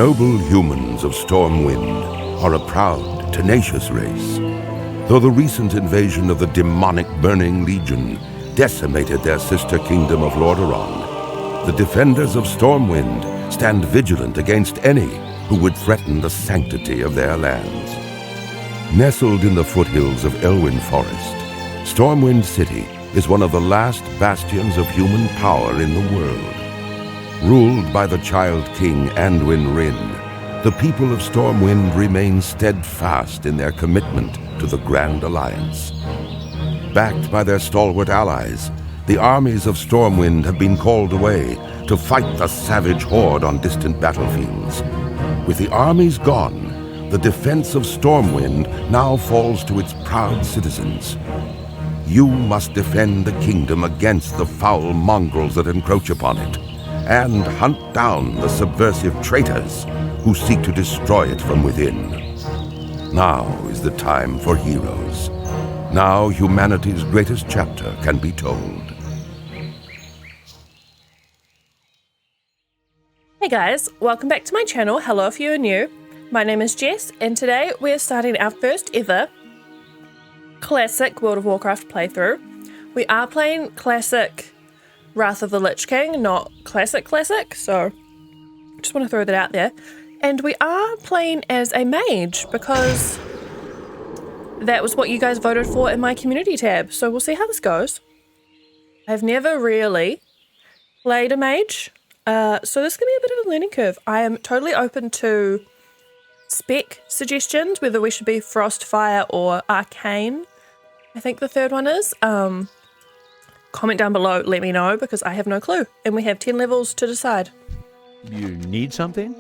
noble humans of Stormwind are a proud, tenacious race. Though the recent invasion of the demonic Burning Legion decimated their sister kingdom of Lordaeron, the defenders of Stormwind stand vigilant against any who would threaten the sanctity of their lands. Nestled in the foothills of Elwynn Forest, Stormwind City is one of the last bastions of human power in the world. Ruled by the Child King Anduin Wrynn, the people of Stormwind remain steadfast in their commitment to the Grand Alliance. Backed by their stalwart allies, the armies of Stormwind have been called away to fight the savage horde on distant battlefields. With the armies gone, the defense of Stormwind now falls to its proud citizens. You must defend the kingdom against the foul mongrels that encroach upon it, and hunt down the subversive traitors who seek to destroy it from within. Now is the time for heroes. Now humanity's greatest chapter can be told. Hey guys, welcome back to my channel. Hello if you are new. My name is Jess, and today we're starting our first ever classic World of Warcraft playthrough. We are playing classic Wrath of the Lich King, not classic, so just want to throw that out there. And we are playing as a mage because that was what you guys voted for in my community tab, so we'll see how this goes. I've never really played a mage, so this is going to be a bit of a learning curve. I am totally open to spec suggestions, whether we should be Frost, Fire, or Arcane. I think the third one is. Comment down below, let me know, because I have no clue, and we have 10 levels to decide. You need something?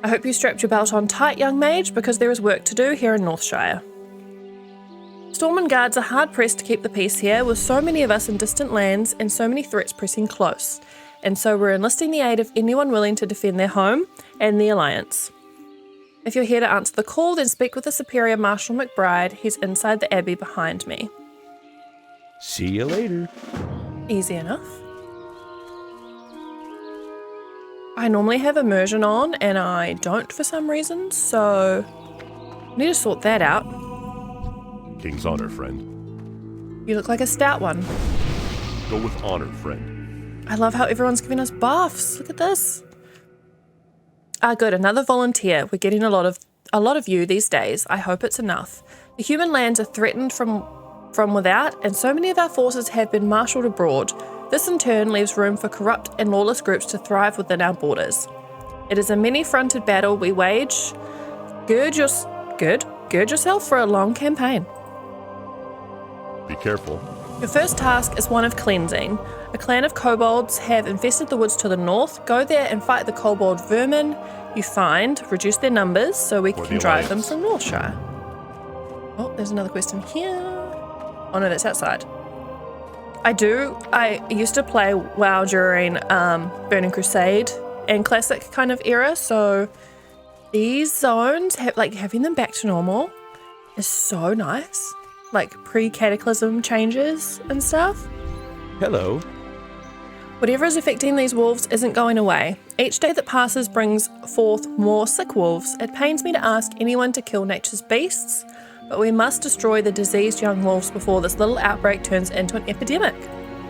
I hope you strapped your belt on tight, young mage, because there is work to do here in Northshire. Stormwind guards are hard-pressed to keep the peace here, with so many of us in distant lands and so many threats pressing close, and so we're enlisting the aid of anyone willing to defend their home and the Alliance. If you're here to answer the call, then speak with the Superior Marshal McBride. He's inside the abbey behind me. See you later. Easy enough. I normally have immersion on, and I don't for some reason, so I need to sort that out. King's honor, friend. You look like a stout one. Go with honor, friend. I love how everyone's giving us buffs. Look at this. Good, another volunteer. We're getting a lot of you these days. I hope it's enough. The human lands are threatened from without, and so many of our forces have been marshalled abroad. This in turn leaves room for corrupt and lawless groups to thrive within our borders. It is a many-fronted battle we wage. Gird yourself for a long campaign. Be careful. Your first task is one of cleansing. A clan of kobolds have infested the woods to the north. Go there and fight the kobold vermin you find, reduce their numbers so we can drive them from Northshire. Oh, there's another question here. Oh no, that's outside. I used to play WoW during Burning Crusade and Classic kind of era, so these zones, having them back to normal is so nice. Like pre-cataclysm changes and stuff. Hello. Whatever is affecting these wolves isn't going away. Each day that passes brings forth more sick wolves. It pains me to ask anyone to kill nature's beasts, but we must destroy the diseased young wolves before this little outbreak turns into an epidemic.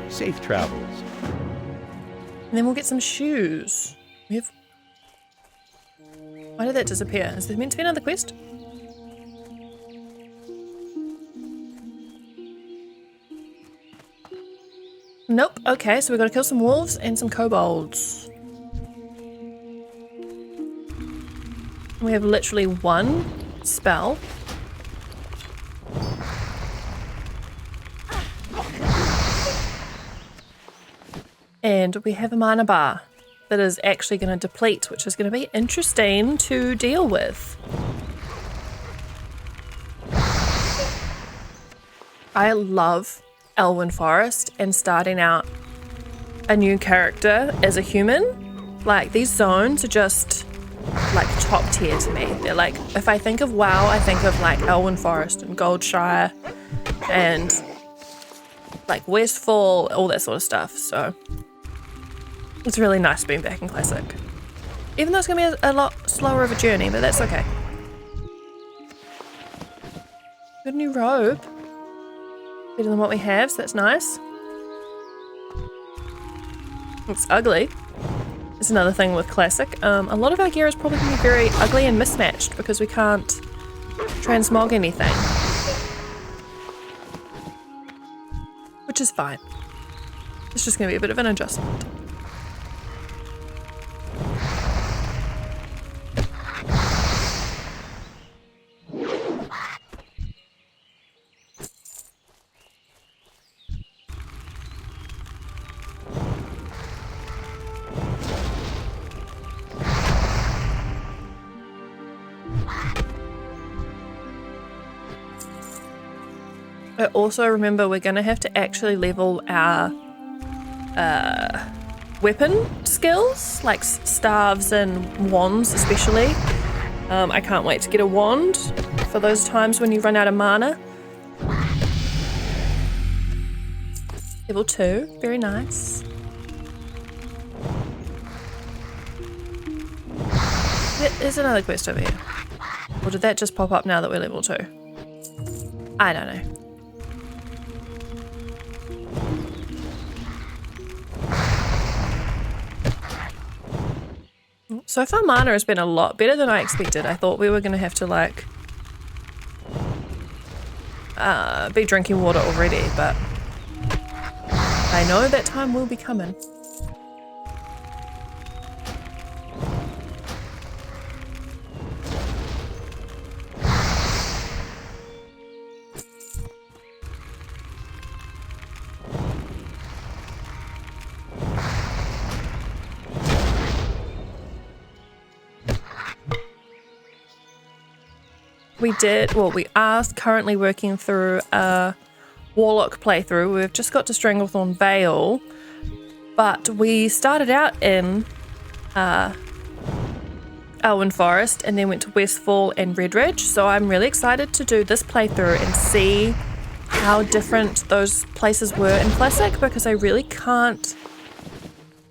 Safe travels. And then we'll get some shoes. Why did that disappear? Is there meant to be another quest? Nope. Okay, so we've got to kill some wolves and some kobolds. We have literally one spell. And we have a mana bar that is actually going to deplete, which is going to be interesting to deal with. I love Elwynn Forest and starting out a new character as a human. Like, these zones are just like top tier to me. They're like, if I think of WoW, I think of like Elwynn Forest and Goldshire and like Westfall, all that sort of stuff. So it's really nice being back in Classic. Even though it's going to be a lot slower of a journey, but that's okay. Got a new robe. Better than what we have, so that's nice. It's ugly. It's another thing with Classic. A lot of our gear is probably going to be very ugly and mismatched because we can't transmog anything. Which is fine. It's just going to be a bit of an adjustment. I also remember we're going to have to actually level our weapon skills, like staves and wands especially. I can't wait to get a wand for those times when you run out of mana. Level 2, very nice. There's another quest over here. Or did that just pop up now that we're level 2? I don't know. So far mana has been a lot better than I expected. I thought we were going to have to like be drinking water already, but I know that time will be coming. We are currently working through a Warlock playthrough. We've just got to Stranglethorn Vale, but we started out in Elwynn Forest and then went to Westfall and Redridge, so I'm really excited to do this playthrough and see how different those places were in Classic, because I really can't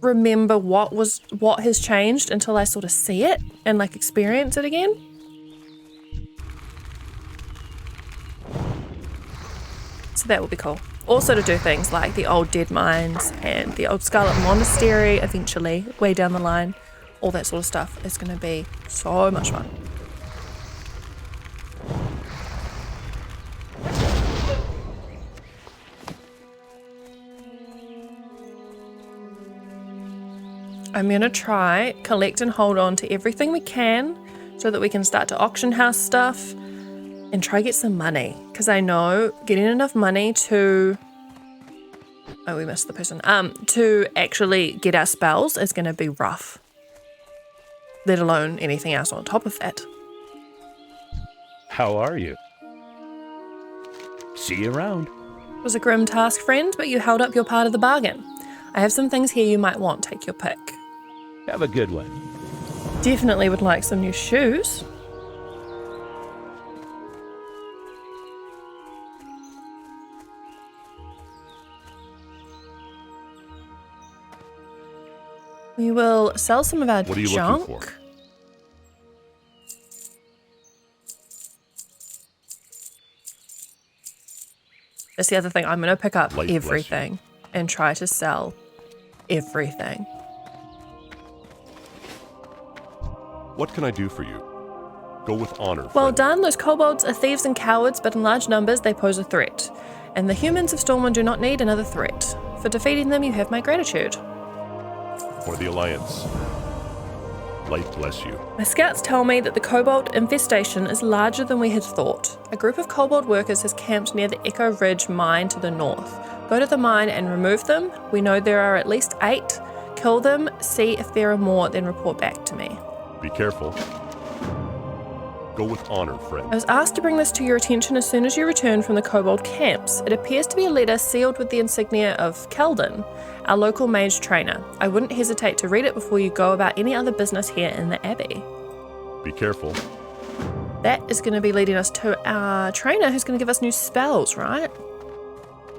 remember what has changed until I sort of see it and like experience it again. So that will be cool. Also to do things like the old Dead Mines and the old Scarlet Monastery eventually, way down the line. All that sort of stuff is going to be so much fun. I'm going to try, collect and hold on to everything we can so that we can start to auction house stuff and try get some money, because I know getting enough money to we missed the person to actually get our spells is going to be rough, let alone anything else on top of that. How are you? See you around. It was a grim task, friend, but you held up your part of the bargain. I have some things here you might want. Take your pick. Have a good one. Definitely would like some new shoes. We will sell some of our What are you junk. looking for? That's the other thing. I'm going to pick up Light bless everything and try to sell everything. What can I do for you? Go with honor, Well friend. done. Those kobolds are thieves and cowards, but in large numbers they pose a threat. And the humans of Stormwind do not need another threat. For defeating them, you have my gratitude. For the Alliance. Light bless you. My scouts tell me that the kobold infestation is larger than we had thought. A group of kobold workers has camped near the Echo Ridge mine to the north. Go to the mine and remove them. We know there are at least 8. Kill them, see if there are more, then report back to me. Be careful. Go with honor, I friend. was asked to bring this to your attention as soon as you return from the kobold camps. It appears to be a letter sealed with the insignia of Keldon, our local mage trainer. I wouldn't hesitate to read it before you go about any other business here in the Abbey. Be careful. That is going to be leading us to our trainer who's going to give us new spells, right?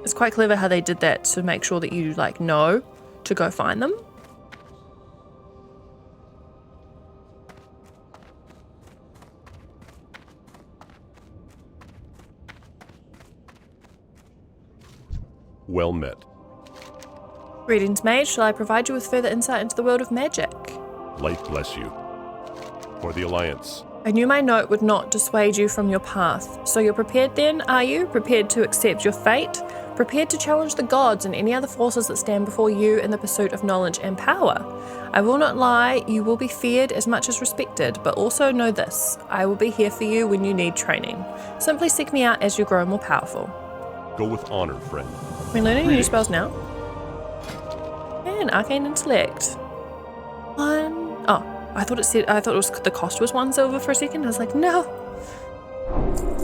It's quite clever how they did that to make sure that you know to go find them. Well met. Greetings, mage. Shall I provide you with further insight into the world of magic? Light bless you. For the Alliance. I knew my note would not dissuade you from your path. So you're prepared then, are you? Prepared to accept your fate? Prepared to challenge the gods and any other forces that stand before you in the pursuit of knowledge and power? I will not lie, you will be feared as much as respected, but also know this, I will be here for you when you need training. Simply seek me out as you grow more powerful. Go with honor, friend. We're learning new spells now. And arcane intellect. I thought it was the cost was 1 silver for a second. I was like, no.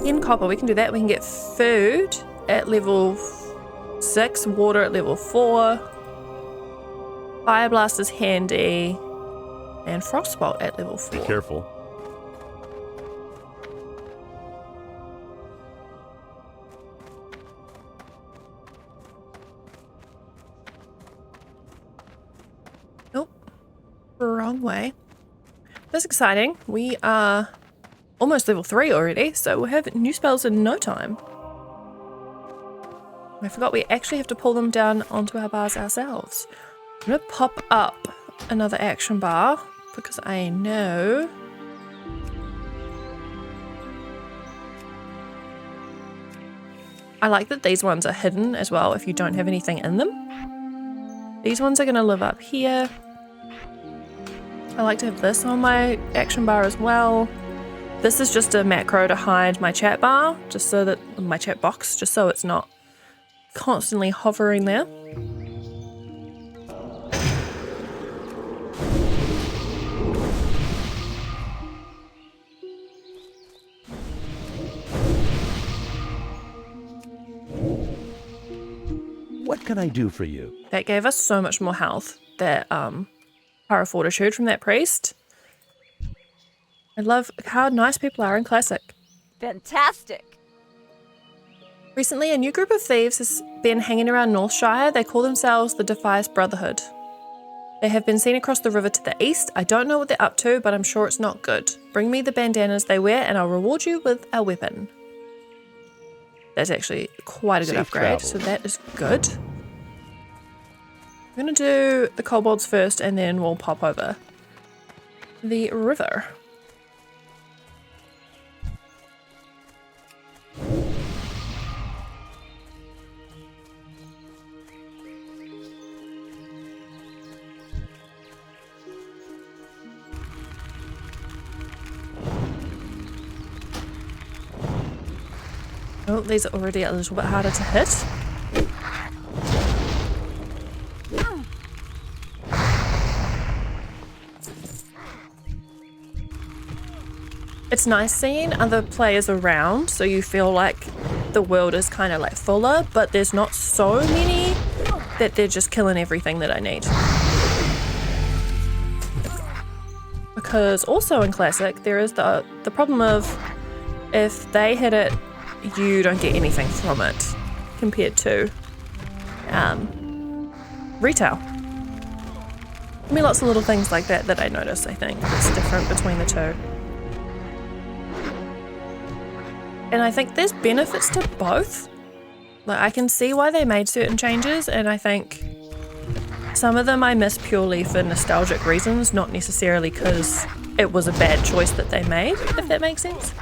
In copper, we can do that. We can get food at level 6, water at level 4. Fire blast is handy. And frostbolt at level 4. Be careful. Nope. Wrong way. That's exciting. We are almost level 3 already, so we'll have new spells in no time. I forgot we actually have to pull them down onto our bars ourselves. I'm going to pop up another action bar because I know I like that these ones are hidden as well if you don't have anything in them. These ones are going to live up here. I like to have this on my action bar as well. This is just a macro to hide my chat bar, just so that my chat box, just so it's not constantly hovering there. What can I do for you? That gave us so much more health, that Power of Fortitude from that priest. I love how nice people are in Classic. Fantastic! Recently, a new group of thieves has been hanging around Northshire. They call themselves the Defias Brotherhood. They have been seen across the river to the east. I don't know what they're up to, but I'm sure it's not good. Bring me the bandanas they wear and I'll reward you with a weapon. That's actually quite a good Safe upgrade, travel. so that is good. I'm going to do the kobolds first and then we'll pop over the river. Oh, these are already a little bit harder to hit. It's nice seeing other players around, so you feel like the world is kind of like fuller, but there's not so many that they're just killing everything that I need. Because also in Classic, there is the problem of if they hit it, you don't get anything from it compared to retail. I mean, lots of little things like that that I notice, I think. It's different between the two. And I think there's benefits to both. Like, I can see why they made certain changes, and I think some of them I miss purely for nostalgic reasons, not necessarily because it was a bad choice that they made, if that makes sense.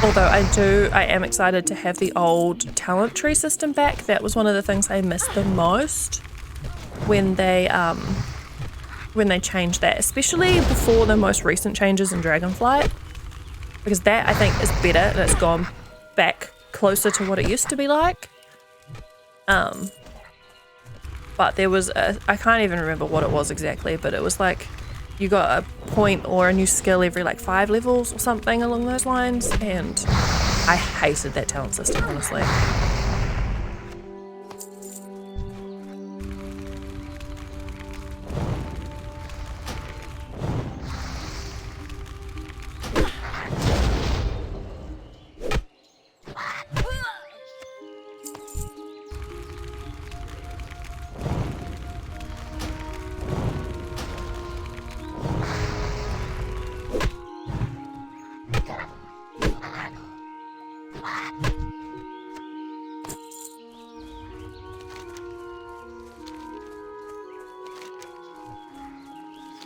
Although I am excited to have the old talent tree system back. That was one of the things I missed the most when they changed that, especially before the most recent changes in Dragonflight, because that I think is better and it's gone back closer to what it used to be like. But there was I can't even remember what it was exactly, but it was like you got a point or a new skill every like 5 levels or something along those lines, and I hated that talent system, honestly.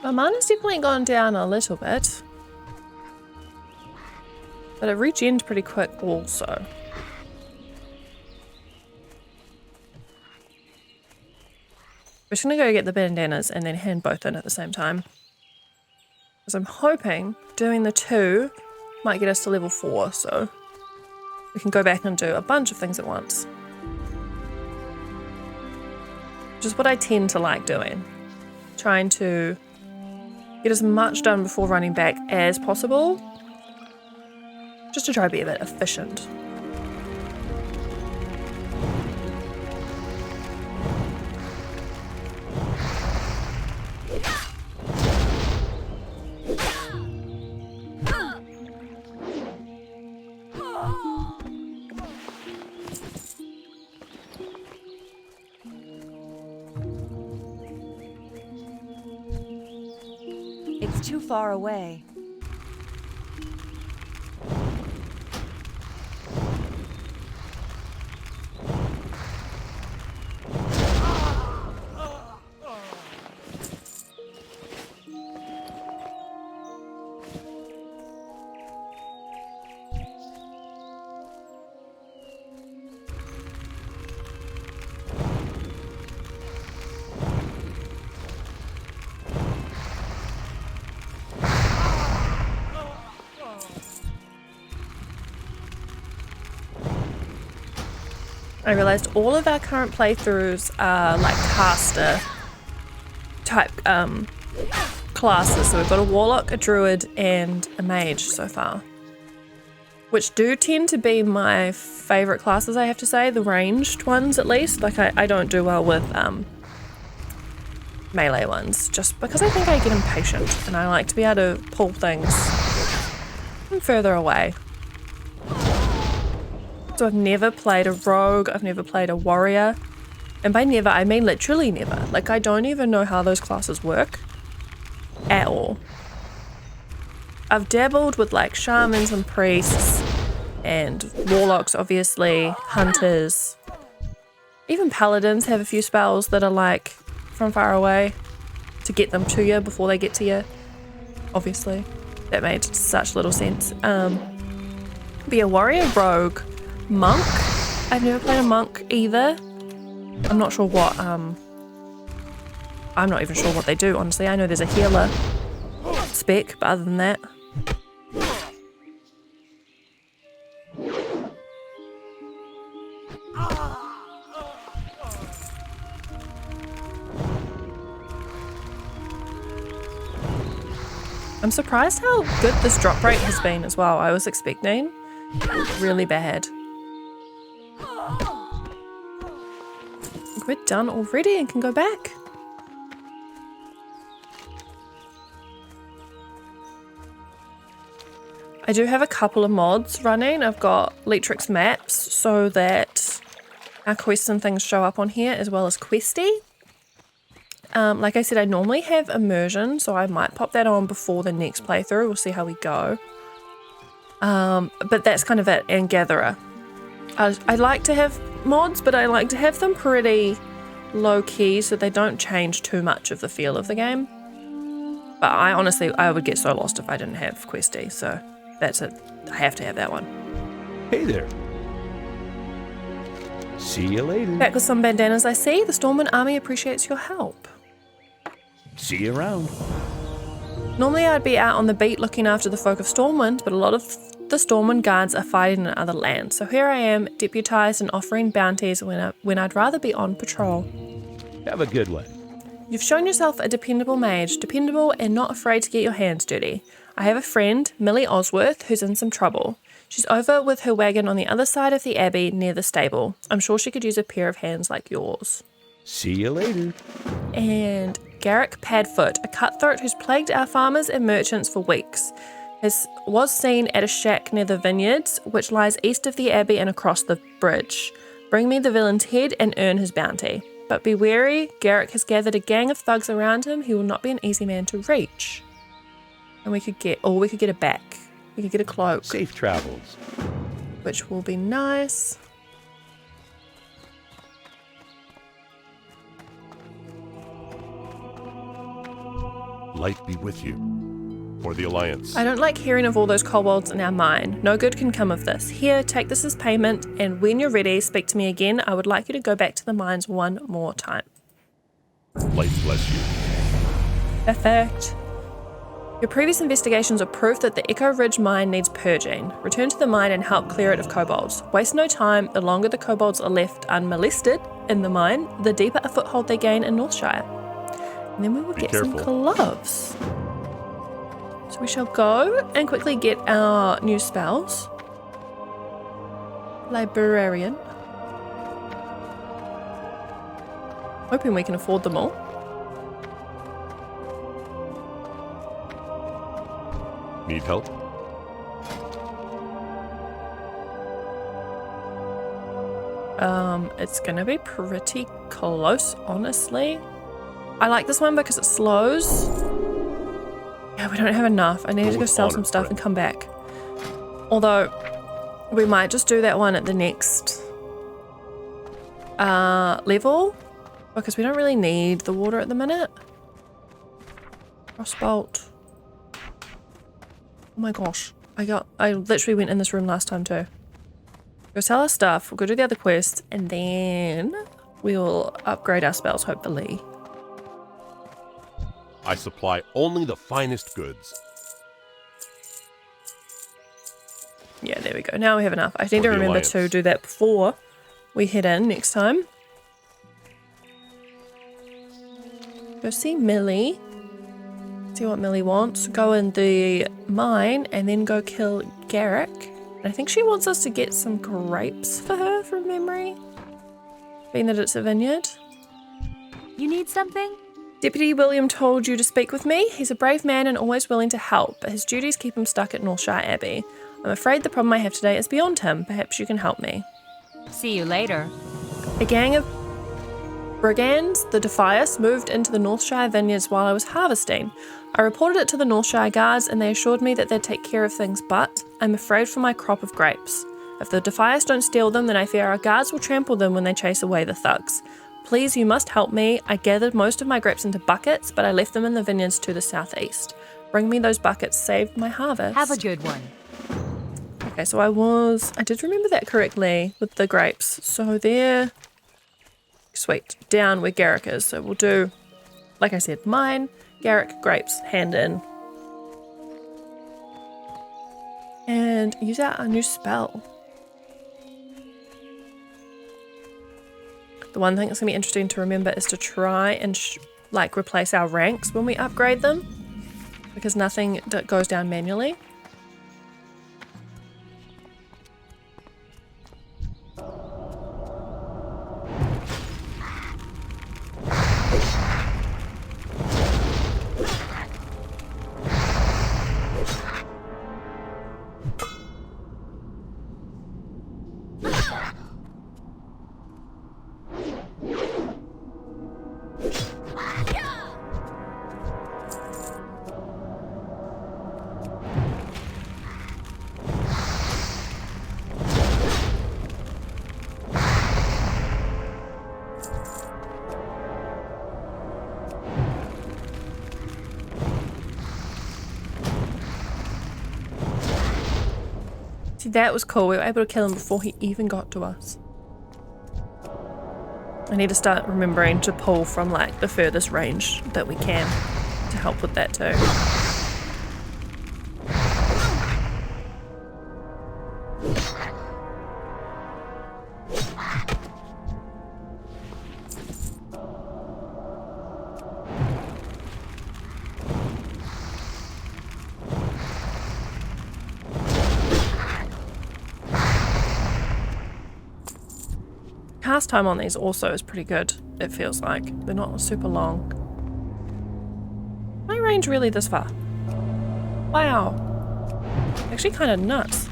My mana's definitely gone down a little bit. But it regened pretty quick also. We're just gonna go get the bandanas and then hand both in at the same time. Because I'm hoping doing the 2 might get us to level 4, so we can go back and do a bunch of things at once. Which is what I tend to like doing. Trying to get as much done before running back as possible. Just to try to be a bit efficient. It's too far away. I realized all of our current playthroughs are like caster type classes. So we've got a warlock, a druid, and a mage so far. Which do tend to be my favourite classes, I have to say. The ranged ones at least. Like I don't do well with melee ones. Just because I think I get impatient. And I like to be able to pull things from further away. So I've never played a rogue, I've never played a warrior. And by never, I mean literally never. Like, I don't even know how those classes work at all. I've dabbled with like shamans and priests and warlocks, obviously, hunters. Even paladins have a few spells that are like from far away to get them to you before they get to you. Obviously, that made such little sense. Be a warrior, rogue, monk. I've never played a monk either. I'm not sure what I'm not even sure what they do, honestly. I know there's a healer spec, but other than that. I'm surprised how good this drop rate has been as well. I was expecting really bad. We're done already and can go back. I do have a couple of mods running. I've got leatrix maps so that our quests and things show up on here, as well as questie. Like I said, I normally have immersion, so I might pop that on before the next playthrough. We'll see how we go. But that's kind of it, and gatherer. I like to have mods, but I like to have them pretty low key so they don't change too much of the feel of the game. But I honestly would get so lost if I didn't have questie, so that's it. I have to have that one. Hey there. See you later. Back with some bandanas, I see. The Stormwind army appreciates your help. See you around. Normally I'd be out on the beat looking after the folk of Stormwind, but a lot of the Stormwind guards are fighting in other lands. So here I am, deputized and offering bounties when I'd rather be on patrol. Have a good one. You've shown yourself a dependable mage, dependable and not afraid to get your hands dirty. I have a friend, Millie Osworth, who's in some trouble. She's over with her wagon on the other side of the abbey near the stable. I'm sure she could use a pair of hands like yours. See you later. And Garrick Padfoot, a cutthroat who's plagued our farmers and merchants for weeks, was seen at a shack near the vineyards, which lies east of the abbey and across the bridge. Bring me the villain's head and earn his bounty. But be wary, Garrick has gathered a gang of thugs around him. He will not be an easy man to reach. And we could get a back. We could get a cloak. Safe travels. Which will be nice. Light be with you. For the Alliance. I don't like hearing of all those kobolds in our mine. No good can come of this. Here, take this as payment, and when you're ready, speak to me again. I would like you to go back to the mines one more time. Light bless you. Perfect. Your previous investigations are proof that the Echo Ridge mine needs purging. Return to the mine and help clear it of kobolds. Waste no time. The longer the kobolds are left unmolested in the mine, the deeper a foothold they gain in Northshire. And then we will get some gloves. So we shall go and quickly get our new spells. Librarian. Hoping we can afford them all. Need help? It's gonna be pretty close, honestly. I like this one because it slows. Yeah, we don't have enough. I need to go sell some stuff and come back. Although, we might just do that one at the next level, because we don't really need the water at the minute. Crossbolt. Oh my gosh. I literally went in this room last time too. Go sell our stuff, we'll go do the other quest, and then we'll upgrade our spells, hopefully. I supply only the finest goods. Yeah, there we go. Now we have enough. I need to remember to do that before we head in next time. Go see Millie. See what Millie wants. Go in the mine and then go kill Garrick. And I think she wants us to get some grapes for her from memory. Being that it's a vineyard. You need something? Deputy William told you to speak with me. He's a brave man and always willing to help, but his duties keep him stuck at Northshire Abbey. I'm afraid the problem I have today is beyond him. Perhaps you can help me. See you later. A gang of brigands, the Defias, moved into the Northshire vineyards while I was harvesting. I reported it to the Northshire guards and they assured me that they'd take care of things, but I'm afraid for my crop of grapes. If the Defias don't steal them, then I fear our guards will trample them when they chase away the thugs. Please, you must help me. I gathered most of my grapes into buckets, but I left them in the vineyards to the southeast. Bring me those buckets, saved my harvest. Have a good one. Okay, so I did remember that correctly with the grapes. So they're sweet. Down where Garrick is. So we'll do, like I said, mine, Garrick, grapes, hand in. And use our new spell. The one thing that's going to be interesting to remember is to try and replace our ranks when we upgrade them, because nothing goes down manually. See, that was cool. We were able to kill him before he even got to us. I need to start remembering to pull from the furthest range that we can to help with that too. Cast time on these also is pretty good, it feels like. They're not super long. My range really this far? Wow. Actually kind of nuts.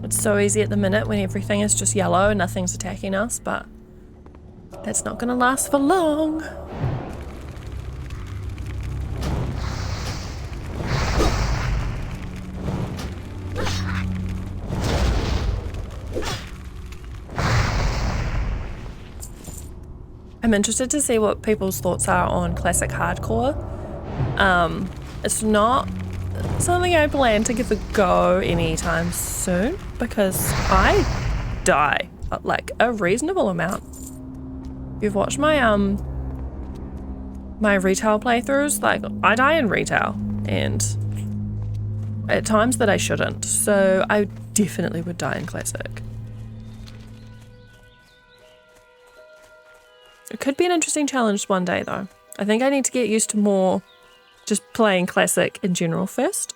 It's so easy at the minute when everything is just yellow and nothing's attacking us, but that's not gonna last for long. I'm interested to see what people's thoughts are on classic hardcore. It's not something I plan to give a go anytime soon because I die like a reasonable amount. If you've watched my my retail playthroughs, like I die in retail and at times that I shouldn't, so I definitely would die in classic. It could be an interesting challenge one day though. I think I need to get used to more just playing classic in general first.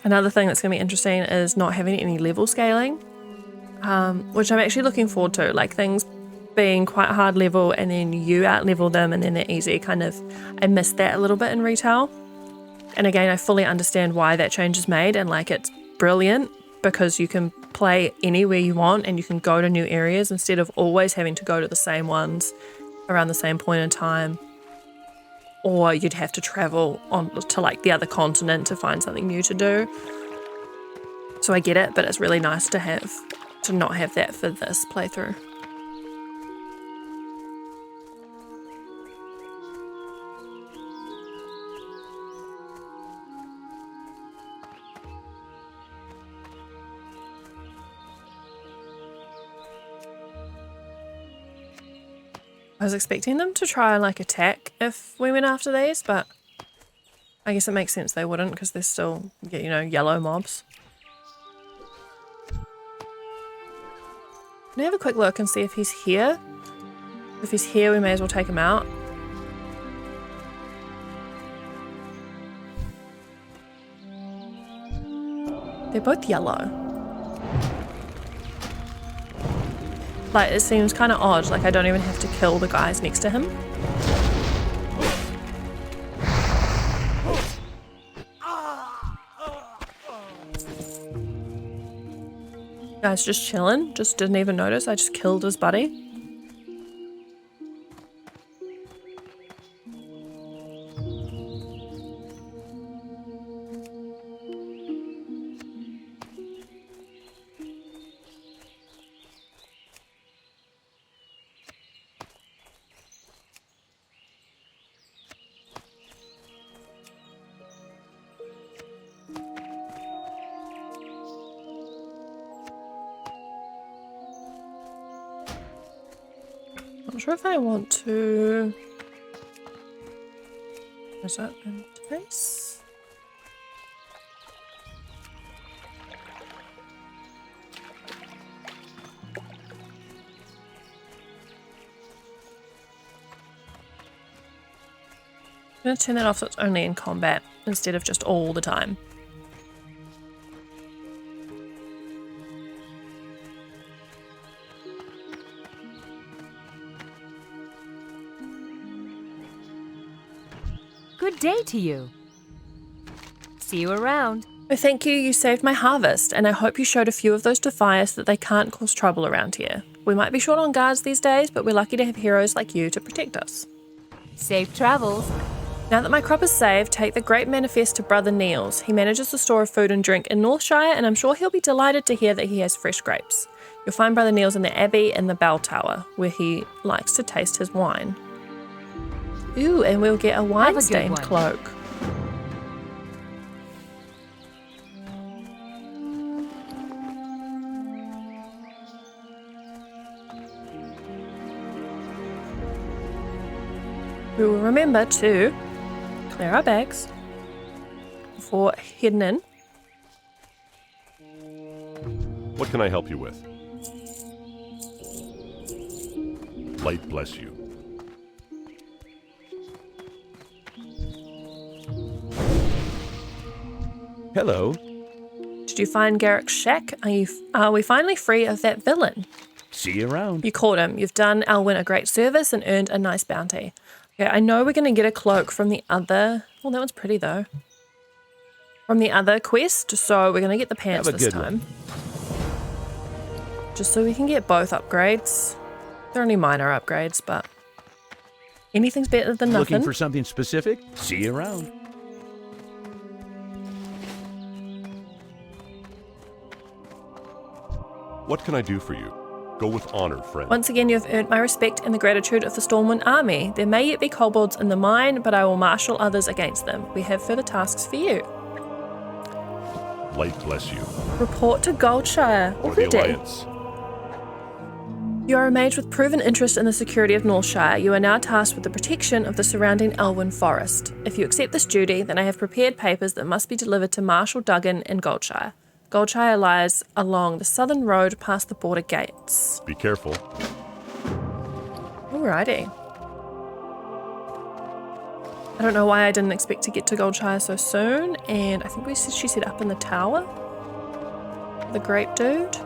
Another thing that's going to be interesting is not having any level scaling, which I'm actually looking forward to, like things being quite hard level and then you out level them and then they're easy. I missed that a little bit in retail. And again, I fully understand why that change is made and like it's brilliant because you can play anywhere you want and you can go to new areas instead of always having to go to the same ones around the same point in time. Or you'd have to travel on to like the other continent to find something new to do. So I get it, but it's really nice to not have that for this playthrough. I was expecting them to try and like attack if we went after these, but I guess it makes sense they wouldn't because they're still, you know, yellow mobs. Can I have a quick look and see if he's here? If he's here, we may as well take him out. They're both yellow. Like, it seems kind of odd, like I don't even have to kill the guys next to him. Guy's just chilling, just didn't even notice, I just killed his buddy. Not sure if I want to. Is that interface? I'm going to turn that off so it's only in combat instead of just all the time. Good day to you. See you around. Oh, thank you. You saved my harvest, and I hope you showed a few of those defiers that they can't cause trouble around here. We might be short on guards these days, but we're lucky to have heroes like you to protect us. Safe travels. Now that my crop is saved, take the Great Manifest to Brother Neil's. He manages the store of food and drink in Northshire, and I'm sure he'll be delighted to hear that he has fresh grapes. You'll find Brother Neil's in the Abbey and the Bell Tower, where he likes to taste his wine. Ooh, and we'll get a wine-stained cloak. We will remember to clear our bags before heading in. What can I help you with? Light bless you. Hello. Did you find Garrick's shack? Are we finally free of that villain? See you around. You caught him. You've done Elwynn a great service and earned a nice bounty. Okay, I know we're going to get a cloak from the other... Well, that one's pretty, though. From the other quest, so we're going to get the pants this time. Just so we can get both upgrades. They're only minor upgrades, but... anything's better than nothing. Looking for something specific? See you around. What can I do for you? Go with honor, friend. Once again, you have earned my respect and the gratitude of the Stormwind army. There may yet be kobolds in the mine, but I will marshal others against them. We have further tasks for you. Light bless you. Report to Goldshire. For the Already. Alliance. You are a mage with proven interest in the security of Northshire. You are now tasked with the protection of the surrounding elwynn forest. If you accept this duty, then I have prepared papers that must be delivered to Marshal Duggan in Goldshire. Goldshire lies along the southern road past the border gates. Be careful. Alrighty. I don't know why I didn't expect to get to Goldshire so soon, and I think she said up in the tower. The grape dude.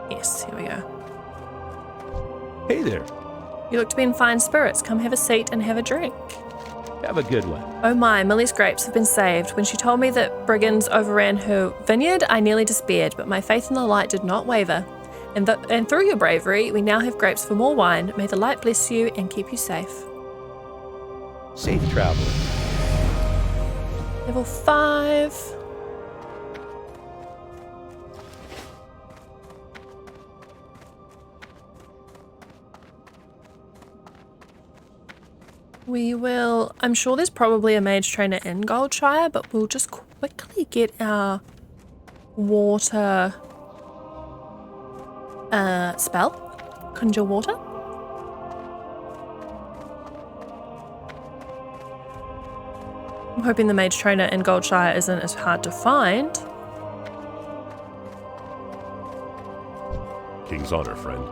Yes, here we go. Hey there. You look to be in fine spirits. Come have a seat and have a drink. Have a good one. Oh my, Millie's grapes have been saved. When she told me that brigands overran her vineyard, I nearly despaired, but my faith in the light did not waver. And through your bravery, we now have grapes for more wine. May the light bless you and keep you safe. Safe travel. Level 5. We will, I'm sure there's probably a mage trainer in Goldshire, but we'll just quickly get our water spell. Conjure water. I'm hoping the mage trainer in Goldshire isn't as hard to find. King's honor, friend.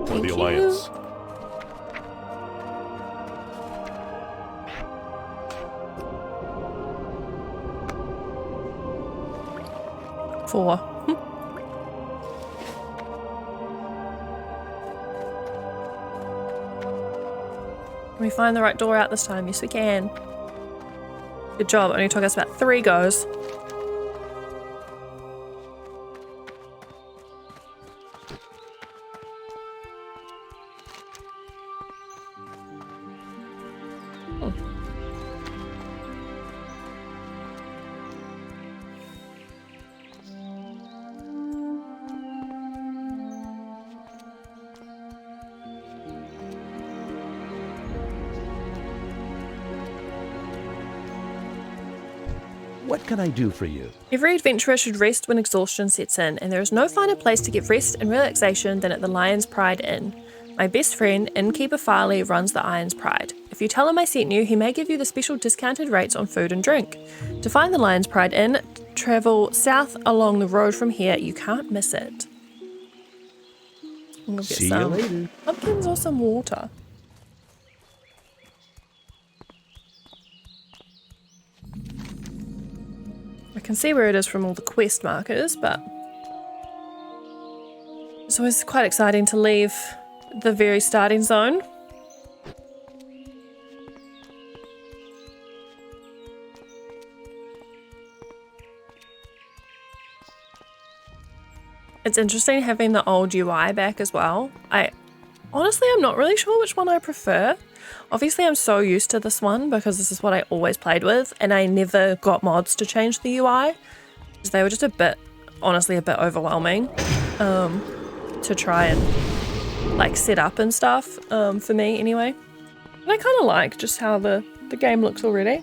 For Thank the you. Alliance. Four. Can we find the right door out this time? Yes, we can. Good job. It only took us about 3 goes. What can I do for you? Every adventurer should rest when exhaustion sets in, and there is no finer place to get rest and relaxation than at the Lion's Pride Inn. My best friend, innkeeper Farley, runs the Lion's Pride. If you tell him I sent you, he may give you the special discounted rates on food and drink. To find the Lion's Pride Inn, travel south along the road from here. You can't miss it. I'm gonna get See you some later. pumpkins or some water. I can see where it is from all the quest markers, but it's always quite exciting to leave the very starting zone. It's interesting having the old UI back as well. Honestly, I'm not really sure which one I prefer. Obviously, I'm so used to this one because this is what I always played with, and I never got mods to change the UI because they were just honestly a bit overwhelming to try and like set up and stuff for me anyway. And I kind of like just how the game looks already,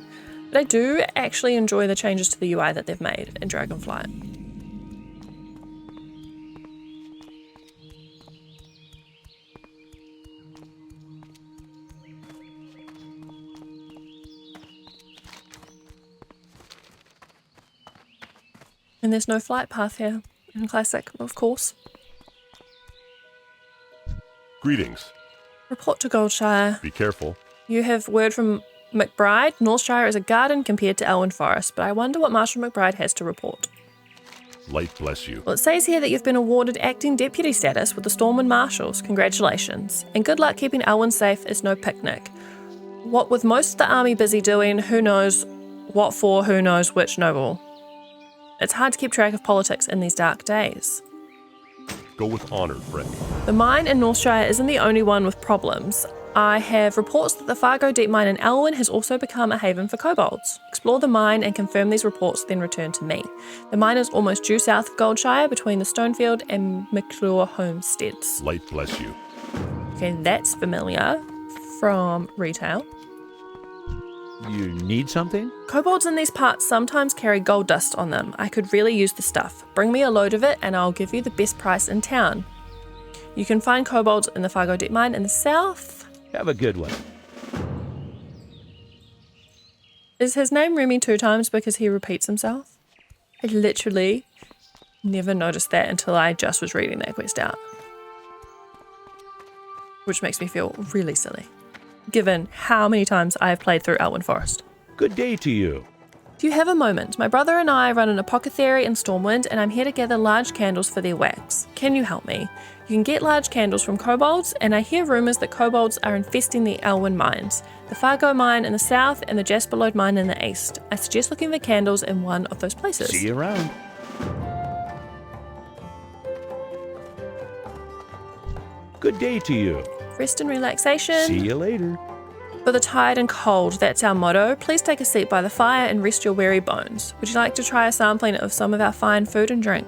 but I do actually enjoy the changes to the UI that they've made in Dragonflight. And there's no flight path here in Classic, of course. Greetings. Report to Goldshire. Be careful. You have word from McBride. Northshire is a garden compared to Elwynn Forest, but I wonder what Marshal McBride has to report. Light bless you. Well, it says here that you've been awarded acting deputy status with the Stormwind Marshals. Congratulations. And good luck keeping Elwynn safe is no picnic. What with most of the army busy doing, who knows what for, who knows which noble. It's hard to keep track of politics in these dark days. Go with honor, friend. The mine in Northshire isn't the only one with problems. I have reports that the Fargo Deep Mine in Elwynn has also become a haven for kobolds. Explore the mine and confirm these reports, then return to me. The mine is almost due south of Goldshire between the Stonefield and McClure homesteads. Light bless you. Okay, that's familiar from retail. You need something? Kobolds in these parts sometimes carry gold dust on them. I could really use the stuff. Bring me a load of it and I'll give you the best price in town. You can find kobolds in the Fargo Deep Mine in the south. Have a good one. Is his name Remy 2 times because he repeats himself? I literally never noticed that until I just was reading that quest out. Which makes me feel really silly, given how many times I have played through Elwynn Forest. Good day to you. Do you have a moment? My brother and I run an apothecary in Stormwind and I'm here to gather large candles for their wax. Can you help me? You can get large candles from kobolds, and I hear rumours that kobolds are infesting the Elwynn mines, the Fargo mine in the south and the Jasperlode mine in the east. I suggest looking for candles in one of those places. See you around. Good day to you. Rest and relaxation. See you later. For the tired and cold, that's our motto. Please take a seat by the fire and rest your weary bones. Would you like to try a sampling of some of our fine food and drink?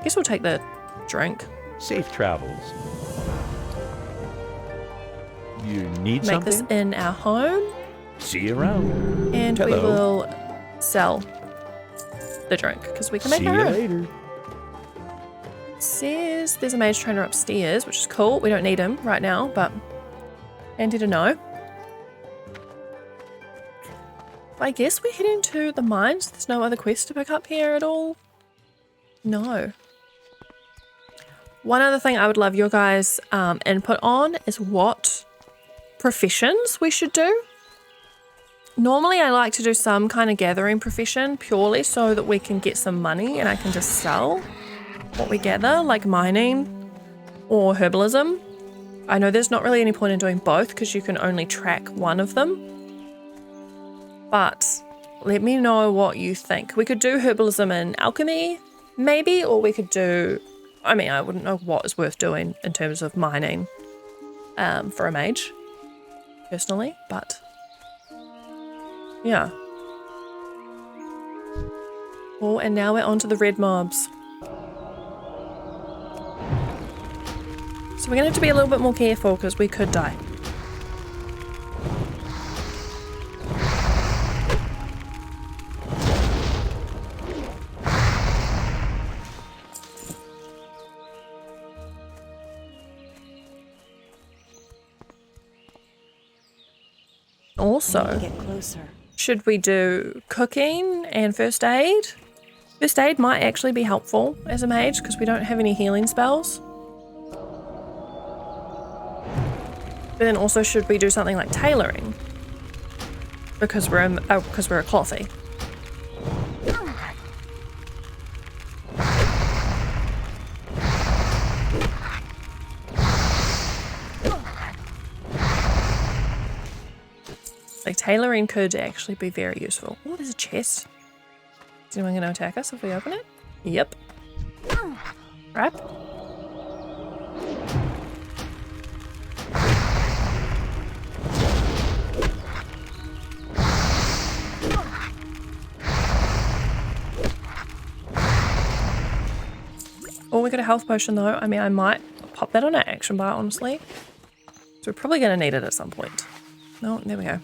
Guess we'll take the drink. Safe travels. You need Make something? this in our home, See you around. and we Hello. will sell the drink because we can make See our you own. later. Says there's a mage trainer upstairs, which is cool. We don't need him right now, but handy to know. I guess we're heading to the mines. There's no other quest to pick up here at all. No. One other thing I would love your guys' input on is what professions we should do. Normally I like to do some kind of gathering profession purely so that we can get some money and I can just sell what we gather, like mining or herbalism. I know there's not really any point in doing both because you can only track one of them. But let me know what you think. We could do herbalism and alchemy, maybe, or we could do... I mean, I wouldn't know what is worth doing in terms of mining for a mage, personally, but yeah. Oh, and now we're on to the red mobs. So we're going to have to be a little bit more careful because we could die. Also, Get closer. should we do cooking and first aid? First aid might actually be helpful as a mage because we don't have any healing spells. But then also, should we do something like tailoring? Because we're a clothy. Like tailoring could actually be very useful. Oh, there's a chest. Is anyone going to attack us if we open it? Yep. Right. Oh, we got a health potion though. I mean, I might pop that on our action bar, honestly. So we're probably going to need it at some point. No, there we go.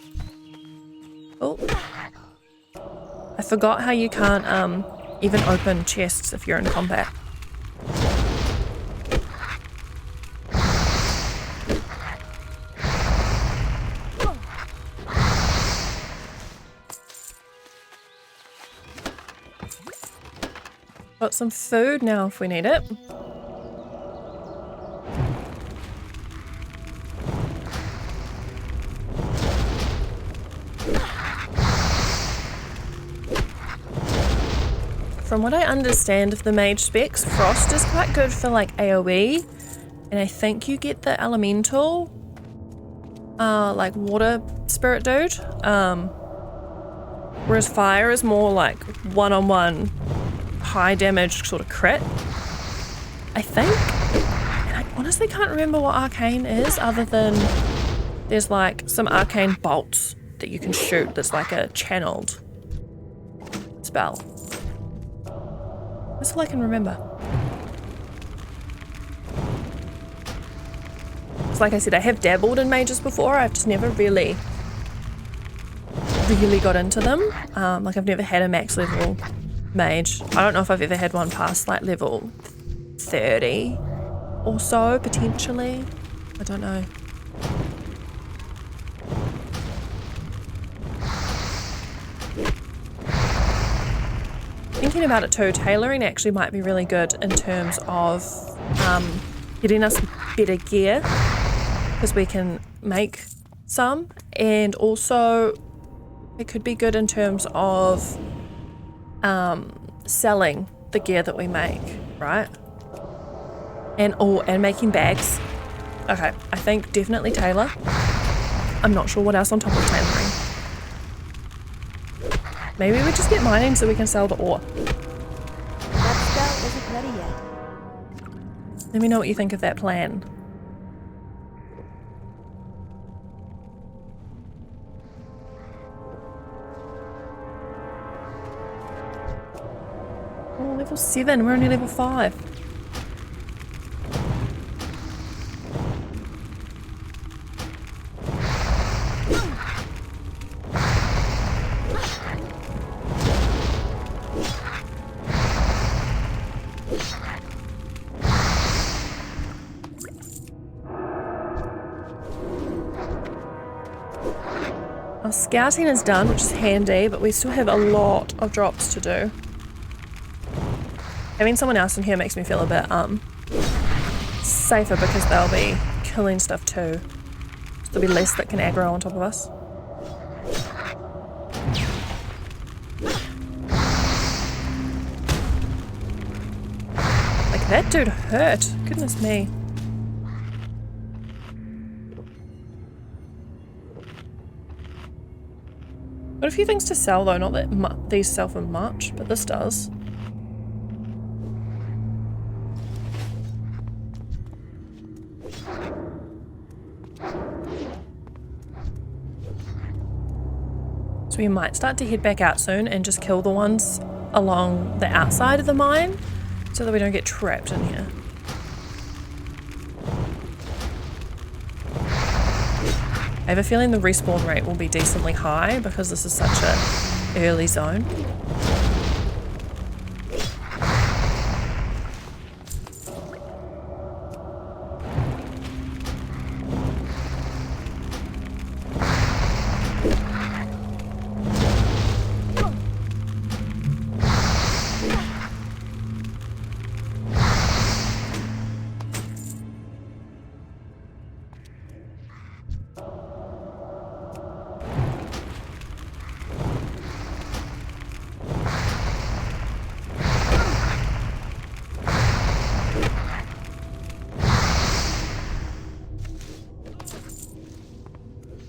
Oh. I forgot how you can't even open chests if you're in combat. Got some food now if we need it. From what I understand of the mage specs, Frost is quite good for like AoE, and I think you get the elemental, like water spirit dude, whereas fire is more like one-on-one high damage sort of crit. I think, and I honestly can't remember what arcane is other than there's like some arcane bolts that you can shoot that's like a channeled spell. That's all I can remember. It's like I said, I have dabbled in mages before. I've just never really got into them. Like I've never had a max level mage. I don't know if I've ever had one past like level 30 or so, potentially. I don't know. Thinking about it too, tailoring actually might be really good in terms of getting us better gear, because we can make some, and also it could be good in terms of selling the gear that we make, right? And making bags. Okay, I think definitely tailor. I'm not sure what else on top of tailoring. Maybe we just get mining so we can sell the ore. That spell isn't ready yet. Let me know what you think of that plan. Oh, level 7. We're only level 5. Our scouting is done, which is handy, but we still have a lot of drops to do. Having someone else in here makes me feel a bit safer, because they'll be killing stuff too. There'll be less that can aggro on top of us. Like, that dude hurt. Goodness me. Got a few things to sell though, not that these sell for much, but this does. So we might start to head back out soon and just kill the ones along the outside of the mine so that we don't get trapped in here. I have a feeling the respawn rate will be decently high because this is such an early zone.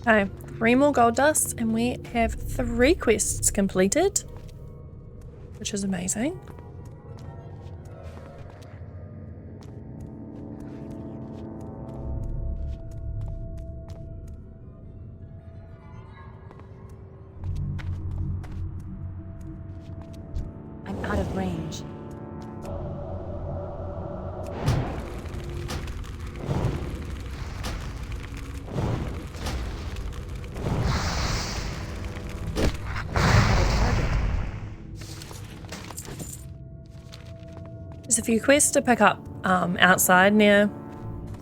Okay, 3 more gold dusts and we have 3 quests completed, which is amazing. I'm out of range. There's a few quests to pick up outside near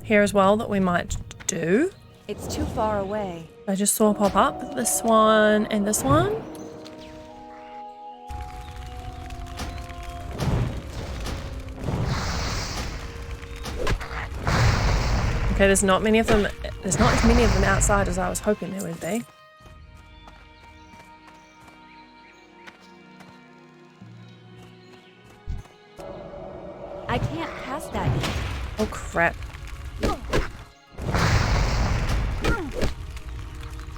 here as well that we might do. It's too far away. I just saw pop up this one and this one. Okay, there's not many of them. There's not as many of them outside as I was hoping there would be. I can't pass that yet. Oh crap. I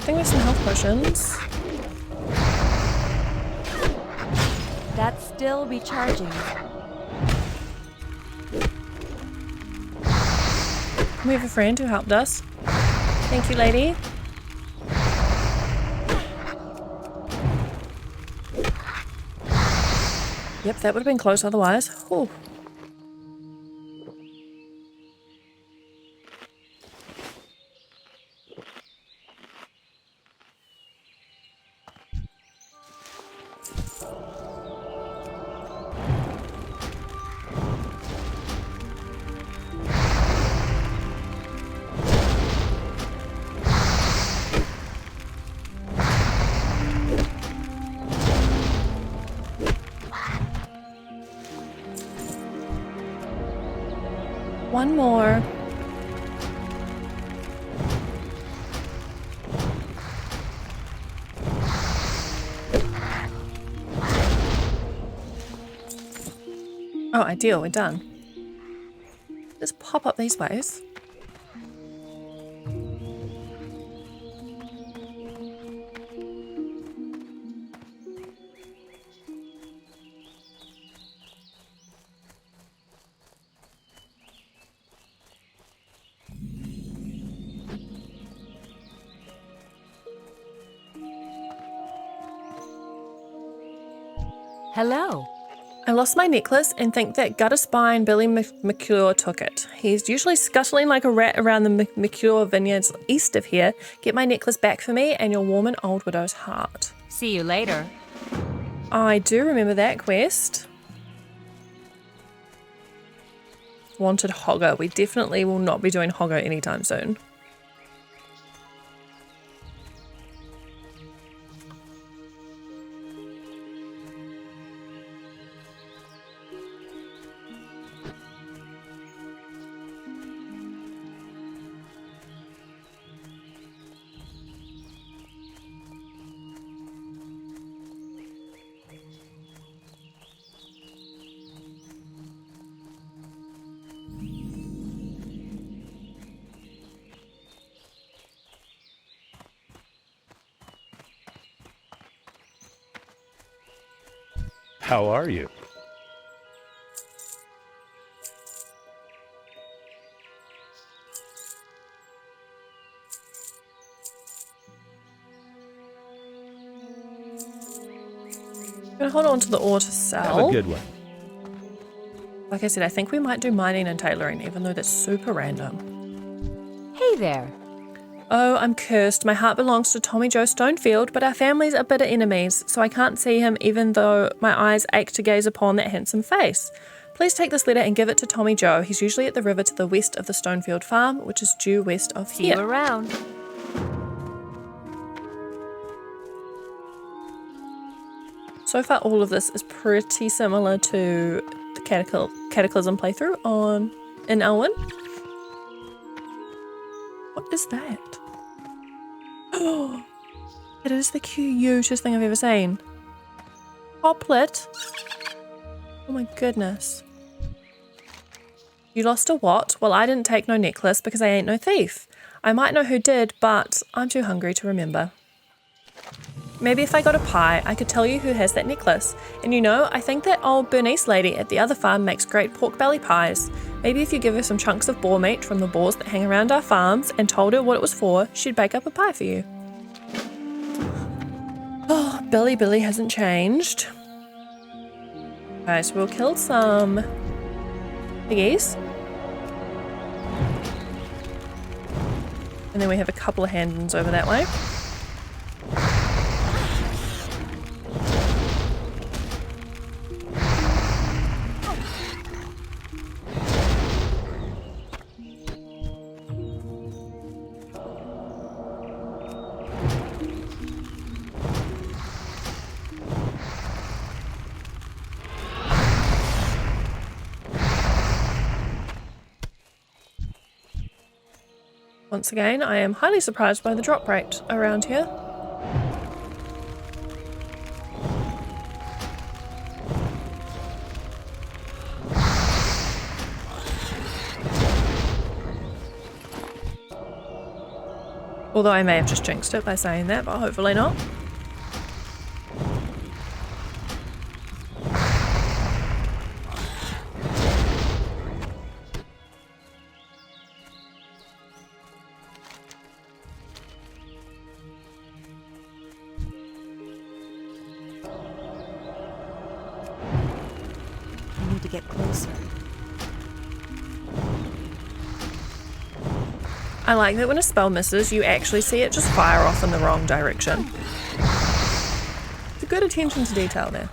think there's some health potions. That's still recharging. We have a friend who helped us. Thank you, lady. Yep, that would have been close otherwise. Ooh. One more. Oh, ideal, we're done. Let's pop up these ways. Hello. I lost my necklace and think that Gutter Spine Billy McClure took it. He's usually scuttling like a rat around the McClure vineyards east of here. Get my necklace back for me and you'll warm an old widow's heart. See you later. I do remember that quest. Wanted Hogger. We definitely will not be doing Hogger anytime soon. How are you? I'm gonna hold on to the ore to sell. Have a good one. Like I said, I think we might do mining and tailoring, even though that's super random. Hey there. Oh, I'm cursed. My heart belongs to Tommy Joe Stonefield, but our families are bitter enemies, so I can't see him even though my eyes ache to gaze upon that handsome face. Please take this letter and give it to Tommy Joe. He's usually at the river to the west of the Stonefield farm, which is due west of See you here. around. So far, all of this is pretty similar to the Cataclysm playthrough in Elwynn. What is that? Oh, it is the cutest thing I've ever seen. Poplet. Oh my goodness. You lost a what? Well, I didn't take no necklace because I ain't no thief. I might know who did, but I'm too hungry to remember. Maybe if I got a pie, I could tell you who has that necklace. And you know, I think that old Bernice lady at the other farm makes great pork belly pies. Maybe if you give her some chunks of boar meat from the boars that hang around our farms and told her what it was for, she'd bake up a pie for you. Oh, Billy hasn't changed. Okay, so we'll kill some piggies. And then we have a couple of handlings over that way. Once again, I am highly surprised by the drop rate around here. Although I may have just jinxed it by saying that, but hopefully not. get closer. I like that when a spell misses, you actually see it just fire off in the wrong direction. It's a good attention to detail there.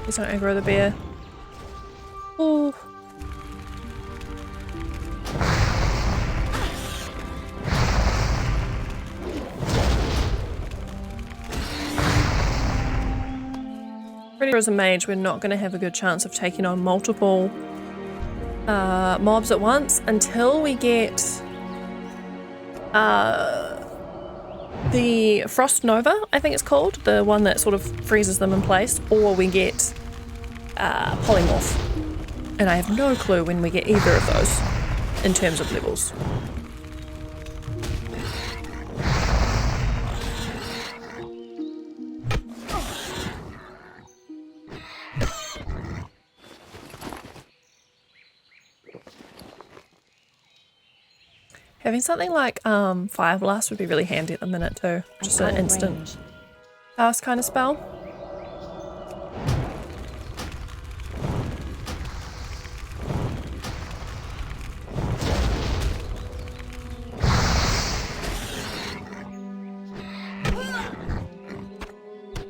Please don't aggro the bear. Ooh. Pretty sure as a mage, we're not going to have a good chance of taking on multiple mobs at once until we get the Frost Nova, I think it's called, the one that sort of freezes them in place, or we get Polymorph. And I have no clue when we get either of those in terms of levels. Having something like Fire Blast would be really handy at the minute too. Just an instant fast kind of spell.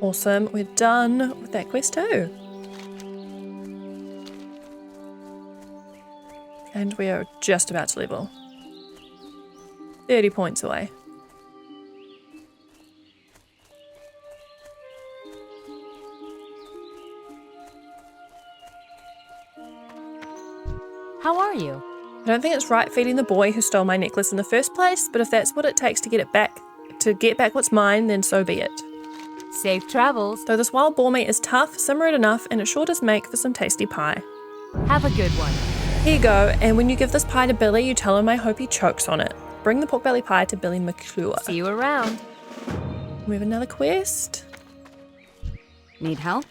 Awesome, we're done with that quest too. And we are just about to level. 30 points away. How are you? I don't think it's right feeding the boy who stole my necklace in the first place, but if that's what it takes to get back what's mine, then so be it. Safe travels. Though this wild boar meat is tough, simmer it enough, and it sure does make for some tasty pie. Have a good one. Here you go, and when you give this pie to Billy, you tell him I hope he chokes on it. Bring the pork belly pie to Billy McClure. See you around. We have another quest. Need help?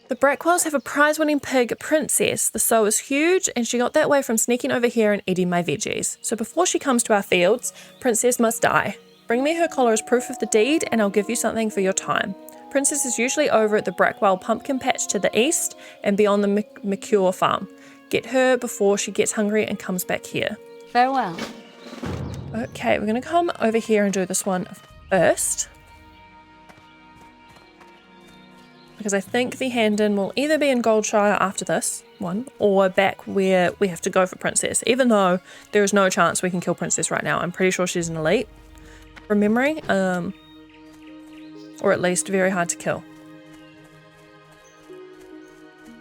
The Brackwells have a prize-winning pig, Princess. The sow is huge, and she got that way from sneaking over here and eating my veggies. So before she comes to our fields, Princess must die. Bring me her collar as proof of the deed, and I'll give you something for your time. Princess is usually over at the Brackwell pumpkin patch to the east and beyond the McCure farm. Get her before she gets hungry and comes back here. Farewell. Okay, we're going to come over here and do this one first. Because I think the hand-in will either be in Goldshire after this one, or back where we have to go for Princess. Even though there is no chance we can kill Princess right now. I'm pretty sure she's an elite, from memory. Or at least very hard to kill.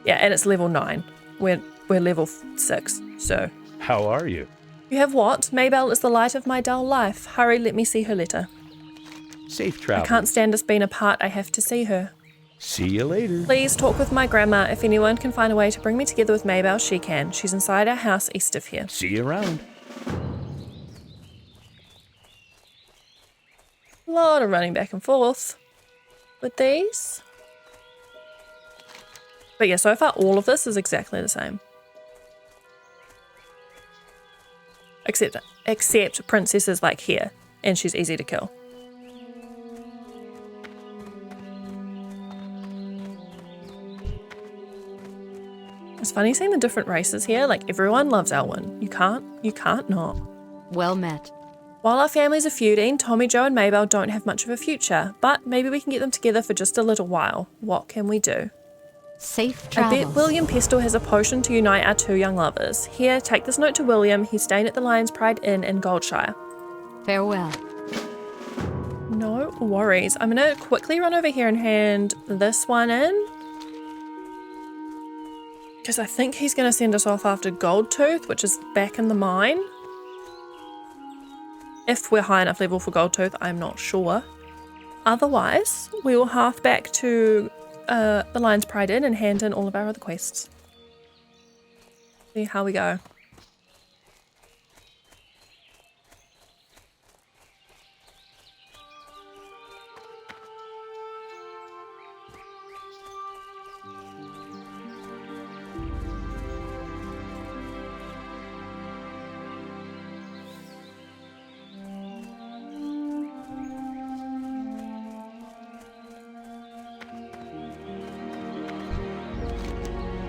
Yeah, and it's level 9. We're level 6, so... How are you? You have what? Maybelle is the light of my dull life. Hurry, let me see her letter. Safe I travel. can't stand us being apart. I have to see her. See you later. Please talk with my grandma. If anyone can find a way to bring me together with Maybelle, she can. She's inside our house east of here. See you around. A lot of running back and forth with these. But yeah, so far all of this is exactly the same. Except Princess is like here, and she's easy to kill. It's funny seeing the different races here. Like, everyone loves Elwynn. You can't not. Well met. While our families are feuding, Tommy, Joe and Maybelle don't have much of a future, but maybe we can get them together for just a little while. What can we do? Safe I travels. bet William Pestle has a potion to unite our two young lovers. Here, take this note to William. He's staying at the Lion's Pride Inn in Goldshire. Farewell. No worries. I'm going to quickly run over here and hand this one in. Because I think he's going to send us off after Goldtooth, which is back in the mine. If we're high enough level for Goldtooth, I'm not sure. Otherwise, we will half back to the Lion's Pride Inn and hand in all of our other quests. See how we go.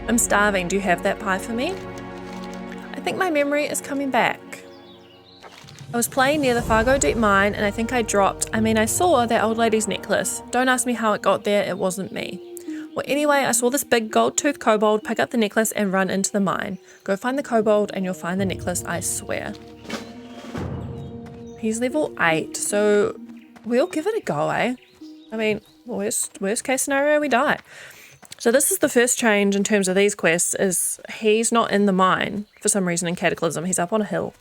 I'm starving. Do you have that pie for me? I think my memory is coming back. I was playing near the Fargo Deep Mine and I think I saw that old lady's necklace. Don't ask me how it got there, it wasn't me. Well, anyway, I saw this big gold-toothed kobold pick up the necklace and run into the mine. Go find the kobold and you'll find the necklace, I swear. He's level 8, so we'll give it a go, eh? I mean, worst case scenario, we die. So this is the first change in terms of these quests, is he's not in the mine for some reason in Cataclysm. He's up on a hill.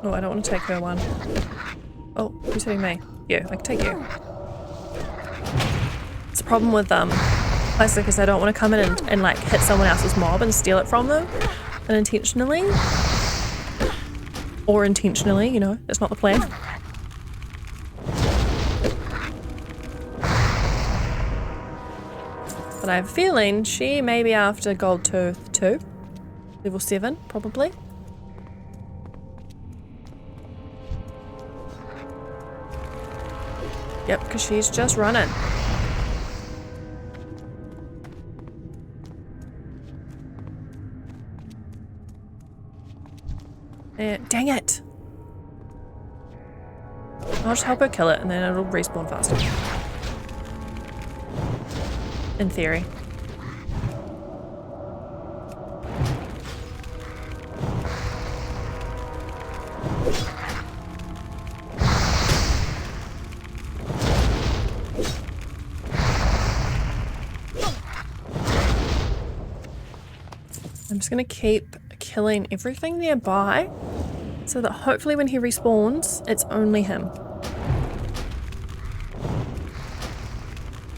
Oh, I don't want to take her one. Oh, who's hitting me? You. I can take you. It's a problem with Classic is I don't want to come in and like hit someone else's mob and steal it from them unintentionally. Or intentionally, you know, that's not the plan. But I have a feeling she may be after Gold Tooth 2. Level 7, probably. Yep, because she's just running. Dang it! I'll just help her kill it and then it'll respawn faster. In theory. I'm just gonna keep killing everything nearby so that hopefully when he respawns, it's only him.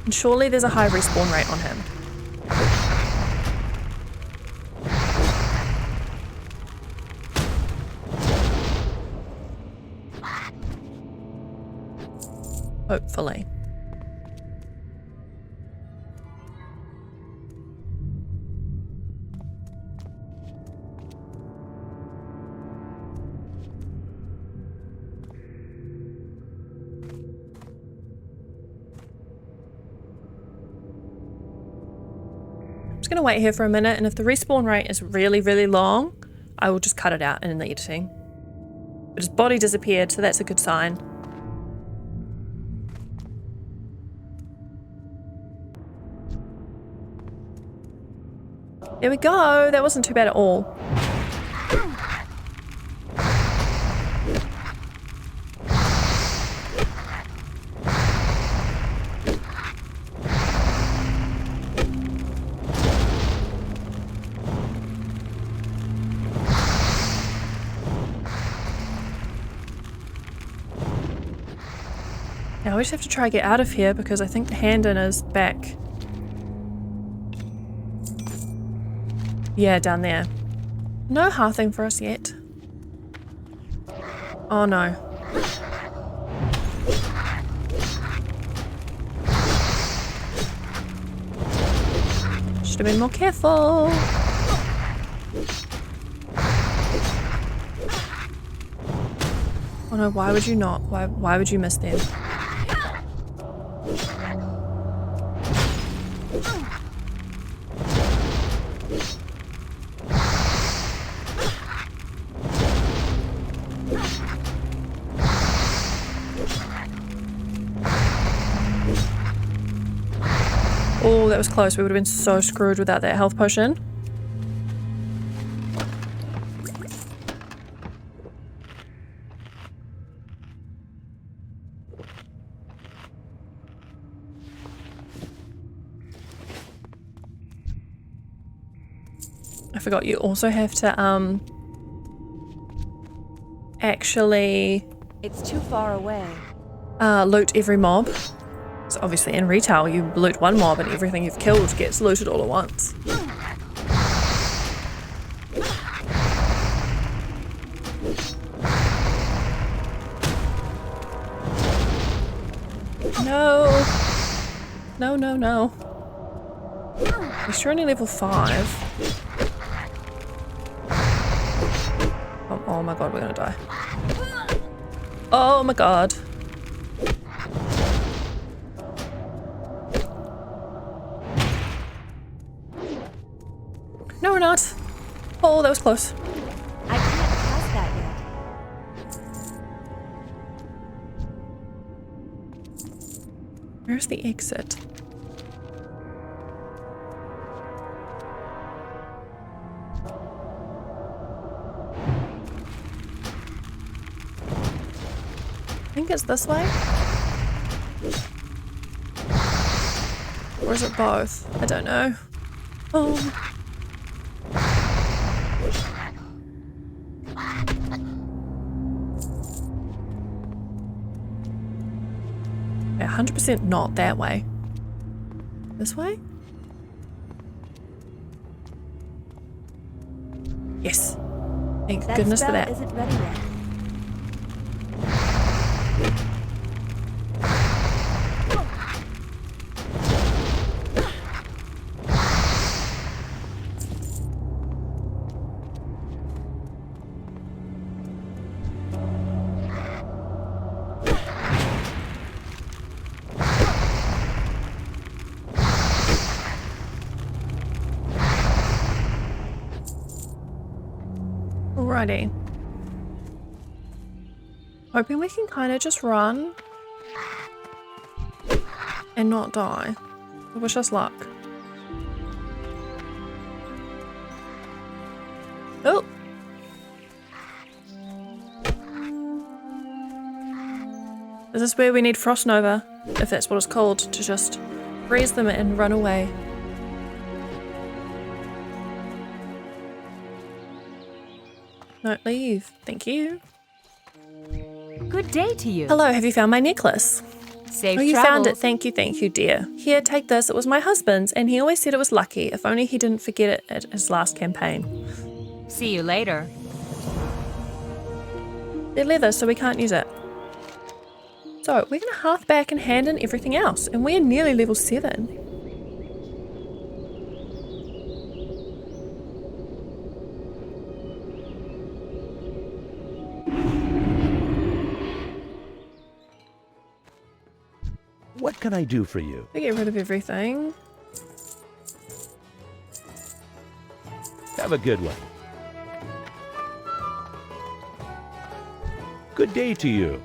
And surely there's a high respawn rate on him. Hopefully. I'm just going to wait here for a minute, and if the respawn rate is really, really long, I will just cut it out in the editing. But his body disappeared, so that's a good sign. There we go, that wasn't too bad at all. Now we just have to try to get out of here because I think the hand-in is back. Yeah, down there. No hearthing for us yet. Oh no. Should have been more careful. Oh no, why would you not? Why would you miss them? Oh, that was close. We would have been so screwed without that health potion. I forgot you also have to actually It's too far away. loot every mob. So obviously in retail you loot one mob and everything you've killed gets looted all at once. No. No, no, no. He's only level 5. Oh my god, we're gonna die. Oh my god. No, we're not. Oh, that was close. I can't pass that yet. Where's the exit? I think it's this way. Or is it both? I don't know. Oh. Yeah, 100% not that way. This way? Yes. Thank goodness for that. Isn't ready yet. Alrighty. Hoping we can kind of just run and not die. I wish us luck. Oh! Is this where we need Frost Nova, if that's what it's called, to just freeze them and run away? Don't leave. Thank you. Good day to you. Hello, have you found my necklace? Safe Oh, you travels. found it. Thank you, dear. Here, take this. It was my husband's, and he always said it was lucky. If only he didn't forget it at his last campaign. See you later. They're leather, so we can't use it. So, we're going to half back and hand in everything else, and we're nearly level 7. What can I do for you? We get rid of everything. Have a good one. Good day to you.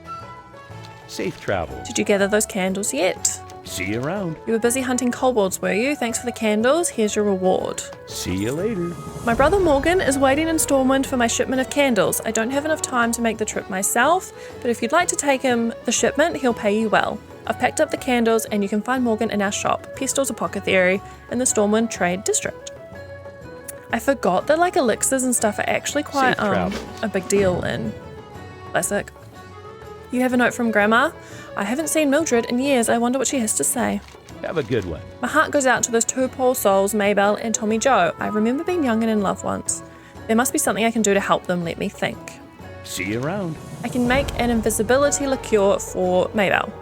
Safe travels. Did you gather those candles yet? See you around. You were busy hunting kobolds, were you? Thanks for the candles. Here's your reward. See you later. My brother Morgan is waiting in Stormwind for my shipment of candles. I don't have enough time to make the trip myself, but if you'd like to take him the shipment, he'll pay you well. I've packed up the candles and you can find Morgan in our shop, Pestil's Apothecary, in the Stormwind Trade District. I forgot that like elixirs and stuff are actually quite Safe travels. a big deal in Classic. You have a note from Grandma? I haven't seen Mildred in years. I wonder what she has to say. Have a good one. My heart goes out to those two poor souls, Maybelle and Tommy Joe. I remember being young and in love once. There must be something I can do to help them, let me think. See you around. I can make an invisibility liqueur for Maybelle.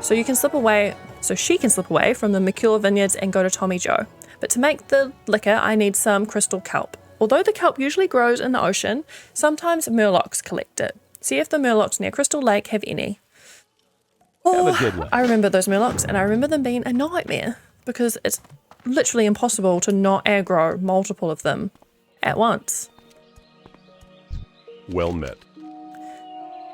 So she can slip away from the Mercure Vineyards and go to Tommy Joe. But to make the liquor, I need some crystal kelp. Although the kelp usually grows in the ocean, sometimes murlocs collect it. See if the murlocs near Crystal Lake have any. Oh, Have a good one. I remember those murlocs, and I remember them being a nightmare because it's literally impossible to not aggro multiple of them at once. Well met.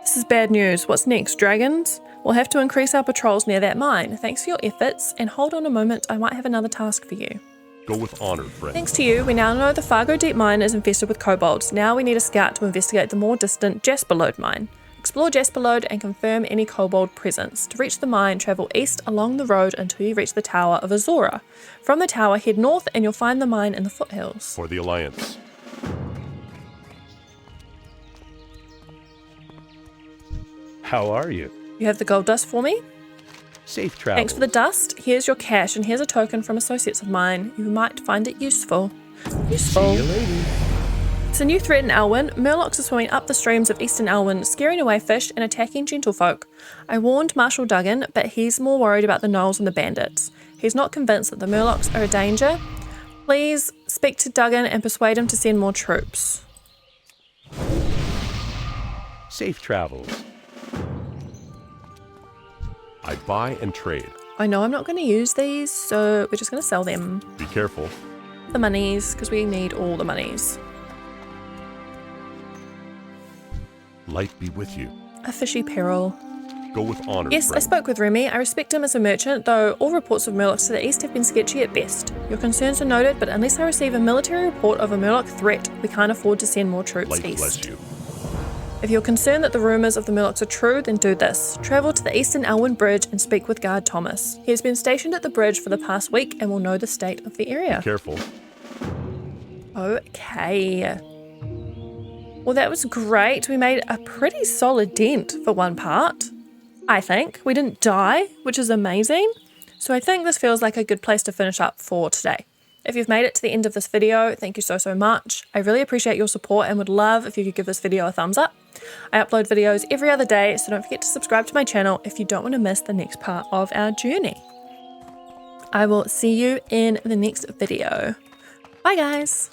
This is bad news. What's next? Dragons? We'll have to increase our patrols near that mine. Thanks for your efforts, and hold on a moment, I might have another task for you. Go with honor, friend. Thanks to you, we now know the Fargo Deep Mine is infested with kobolds. Now we need a scout to investigate the more distant Jasperlode mine. Explore Jasperlode and confirm any kobold presence. To reach the mine, travel east along the road until you reach the Tower of Azora. From the tower, head north and you'll find the mine in the foothills. For the Alliance. How are you? You have the gold dust for me? Safe travels. Thanks for the dust. Here's your cash, and here's a token from associates of mine. You might find it useful. See you later. It's a new threat in Elwynn. Murlocs are swimming up the streams of eastern Elwynn, scaring away fish and attacking gentlefolk. I warned Marshal Duggan, but he's more worried about the gnolls and the bandits. He's not convinced that the Murlocs are a danger. Please speak to Duggan and persuade him to send more troops. Safe travels. I buy and trade. I know I'm not going to use these, so we're just going to sell them. Be careful. The monies, because we need all the monies. Light be with you. A fishy peril. Go with honor. Yes, I friend. spoke with Remy. I respect him as a merchant, though all reports of Murlocs to the east have been sketchy at best. Your concerns are noted, but unless I receive a military report of a Murloc threat, we can't afford to send more troops Light east. bless you. If you're concerned that the rumours of the Murlocs are true, then do this. Travel to the eastern Elwynn Bridge and speak with Guard Thomas. He has been stationed at the bridge for the past week and will know the state of the area. Careful. Okay. Well, that was great. We made a pretty solid dent for one part, I think. We didn't die, which is amazing. So I think this feels like a good place to finish up for today. If you've made it to the end of this video, thank you so much. I really appreciate your support and would love if you could give this video a thumbs up. I upload videos every other day, so don't forget to subscribe to my channel if you don't want to miss the next part of our journey. I will see you in the next video. Bye guys!